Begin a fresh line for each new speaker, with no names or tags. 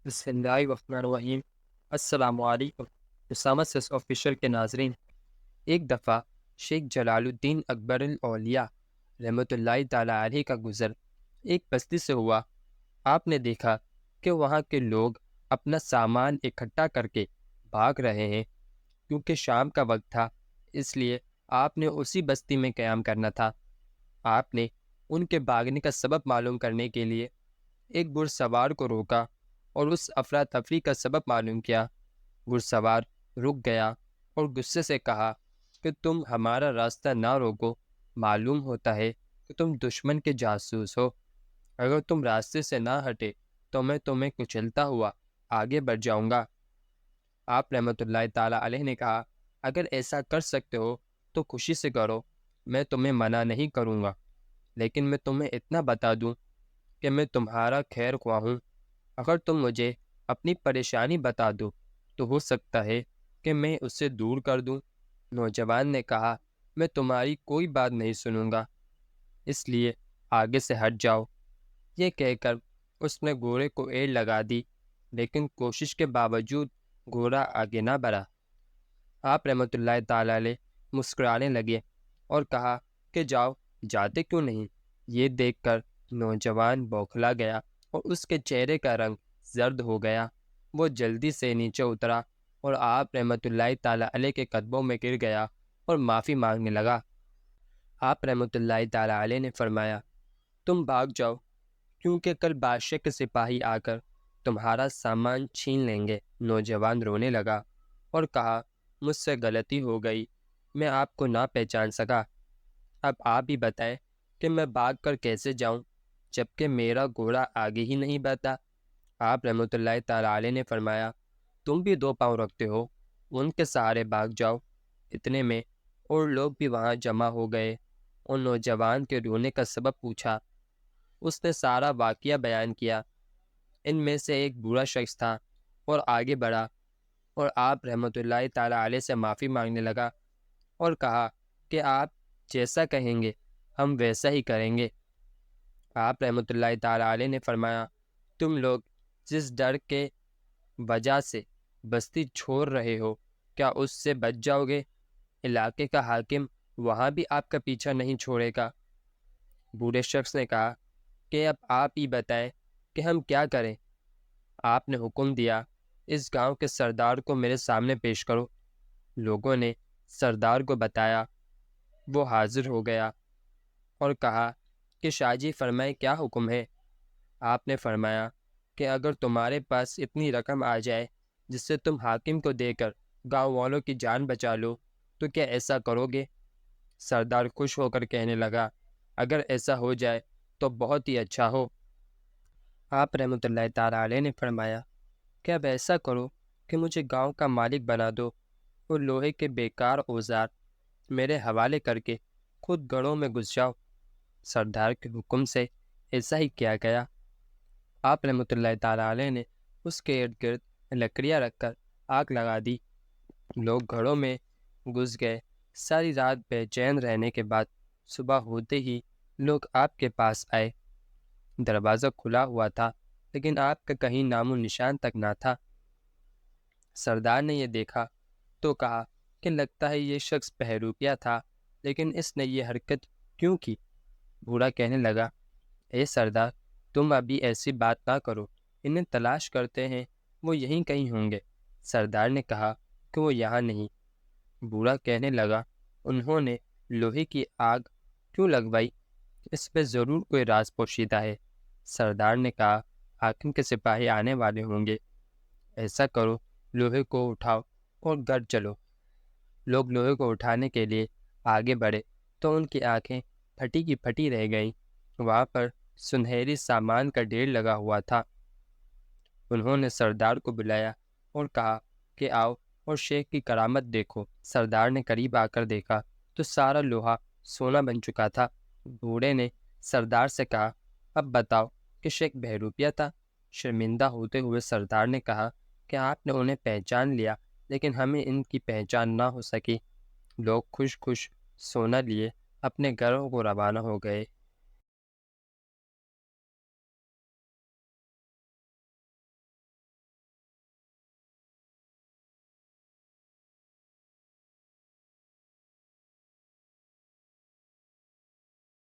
بسم اللہ الرحمن الرحیم۔ السلام علیکم اسامہ سس آفیشل کے ناظرین، ایک دفعہ شیخ جلال الدین اکبر الاولیاء رحمۃ اللہ تعالیٰ علیہ کا گزر ایک بستی سے ہوا۔ آپ نے دیکھا کہ وہاں کے لوگ اپنا سامان اکٹھا کر کے بھاگ رہے ہیں۔ کیونکہ شام کا وقت تھا، اس لیے آپ نے اسی بستی میں قیام کرنا تھا۔ آپ نے ان کے بھاگنے کا سبب معلوم کرنے کے لیے ایک گھڑ سوار کو روکا اور اس افراتفری کا سبب معلوم کیا۔ گھڑ سوار رک گیا اور غصے سے کہا کہ تم ہمارا راستہ نہ روکو، معلوم ہوتا ہے کہ تم دشمن کے جاسوس ہو۔ اگر تم راستے سے نہ ہٹے تو میں تمہیں کچلتا ہوا آگے بڑھ جاؤں گا۔ آپ رحمۃ اللہ تعالیٰ علیہ نے کہا، اگر ایسا کر سکتے ہو تو خوشی سے کرو، میں تمہیں منع نہیں کروں گا، لیکن میں تمہیں اتنا بتا دوں کہ میں تمہارا خیر خواہ ہوں۔ اگر تم مجھے اپنی پریشانی بتا دو تو ہو سکتا ہے کہ میں اسے دور کر دوں۔ نوجوان نے کہا، میں تمہاری کوئی بات نہیں سنوں گا، اس لیے آگے سے ہٹ جاؤ۔ یہ کہہ کر اس نے گھوڑے کو ایڑ لگا دی، لیکن کوشش کے باوجود گھوڑا آگے نہ بڑھا۔ آپ رحمۃ اللہ تعالی علیہ مسکرانے لگے اور کہا کہ جاؤ، جاتے کیوں نہیں؟ یہ دیکھ کر نوجوان بوکھلا گیا اور اس کے چہرے کا رنگ زرد ہو گیا۔ وہ جلدی سے نیچے اترا اور آپ رحمۃ اللہ تعالی علیہ کے قدموں میں گر گیا اور معافی مانگنے لگا۔ آپ رحمۃ اللہ تعالی علیہ نے فرمایا، تم بھاگ جاؤ، کیونکہ کل بادشاہ کے سپاہی آ کر تمہارا سامان چھین لیں گے۔ نوجوان رونے لگا اور کہا، مجھ سے غلطی ہو گئی، میں آپ کو نہ پہچان سکا۔ اب آپ ہی بتائیں کہ میں بھاگ کر کیسے جاؤں جبکہ میرا گھوڑا آگے ہی نہیں بڑھتا۔ آپ رحمۃ اللہ تعالی علیہ نے فرمایا، تم بھی دو پاؤں رکھتے ہو، ان کے سہارے بھاگ جاؤ۔ اتنے میں اور لوگ بھی وہاں جمع ہو گئے اور نوجوان کے رونے کا سبب پوچھا۔ اس نے سارا واقعہ بیان کیا۔ ان میں سے ایک بوڑھا شخص تھا اور آگے بڑھا اور آپ رحمۃ اللہ تعالی علیہ سے معافی مانگنے لگا اور کہا کہ آپ جیسا کہیں گے ہم ویسا ہی کریں گے۔ آپ رحمۃ اللہ تعالی علیہ نے فرمایا، تم لوگ جس ڈر کے وجہ سے بستی چھوڑ رہے ہو، کیا اس سے بچ جاؤ گے؟ علاقے کا حاکم وہاں بھی آپ کا پیچھا نہیں چھوڑے گا۔ بوڑھے شخص نے کہا کہ اب آپ ہی بتائیں کہ ہم کیا کریں۔ آپ نے حکم دیا، اس گاؤں کے سردار کو میرے سامنے پیش کرو۔ لوگوں نے سردار کو بتایا۔ وہ حاضر ہو گیا اور کہا کہ شاہ جی فرمائے، کیا حکم ہے؟ آپ نے فرمایا کہ اگر تمہارے پاس اتنی رقم آ جائے جس سے تم حاکم کو دے کر گاؤں والوں کی جان بچا لو تو کیا ایسا کرو گے؟ سردار خوش ہو کر کہنے لگا، اگر ایسا ہو جائے تو بہت ہی اچھا ہو۔ آپ رحمۃ اللہ تعالیٰ علیہ نے فرمایا کہ اب ایسا کرو کہ مجھے گاؤں کا مالک بنا دو اور لوہے کے بیکار اوزار میرے حوالے کر کے خود گڑھوں میں گھس جاؤ۔ سردار کے حکم سے ایسا ہی کیا گیا۔ آپ رحمۃ اللہ تعالیٰ علیہ نے اس کے ارد گرد لکڑیاں رکھ کر آگ لگا دی۔ لوگ گھروں میں گھس گئے۔ ساری رات بے چین رہنے کے بعد صبح ہوتے ہی لوگ آپ کے پاس آئے۔ دروازہ کھلا ہوا تھا، لیکن آپ کا کہیں نام و نشان تک نہ تھا۔ سردار نے یہ دیکھا تو کہا کہ لگتا ہے یہ شخص بہروپیہ تھا، لیکن اس نے یہ حرکت کیوں کی؟ بوڑھا کہنے لگا، اے سردار، تم ابھی ایسی بات نہ کرو، انہیں تلاش کرتے ہیں، وہ یہیں کہیں ہوں گے۔ سردار نے کہا کہ وہ یہاں نہیں۔ بوڑھا کہنے لگا، انہوں نے لوہے کی آگ کیوں لگوائی؟ اس میں ضرور کوئی راز پوشیدہ ہے۔ سردار نے کہا، حاکم کے سپاہی آنے والے ہوں گے، ایسا کرو لوہے کو اٹھاؤ اور گھر چلو۔ لوگ لوہے کو اٹھانے کے لیے آگے بڑھے تو ان کی آنکھیں پھٹی کی پھٹی رہ گئیں۔ وہاں پر سنہری سامان کا ڈھیر لگا ہوا تھا۔ انہوں نے سردار کو بلایا اور کہا کہ آؤ اور شیخ کی کرامت دیکھو۔ سردار نے قریب آ کر دیکھا تو سارا لوہا سونا بن چکا تھا۔ بوڑھے نے سردار سے کہا، اب بتاؤ کہ شیخ بہروپیہ تھا؟ شرمندہ ہوتے ہوئے سردار نے کہا کہ آپ نے انہیں پہچان لیا، لیکن ہمیں ان کی پہچان نہ ہو سکی۔ لوگ خوش خوش سونا لیے اپنے گھروں کو روانہ ہو گئے۔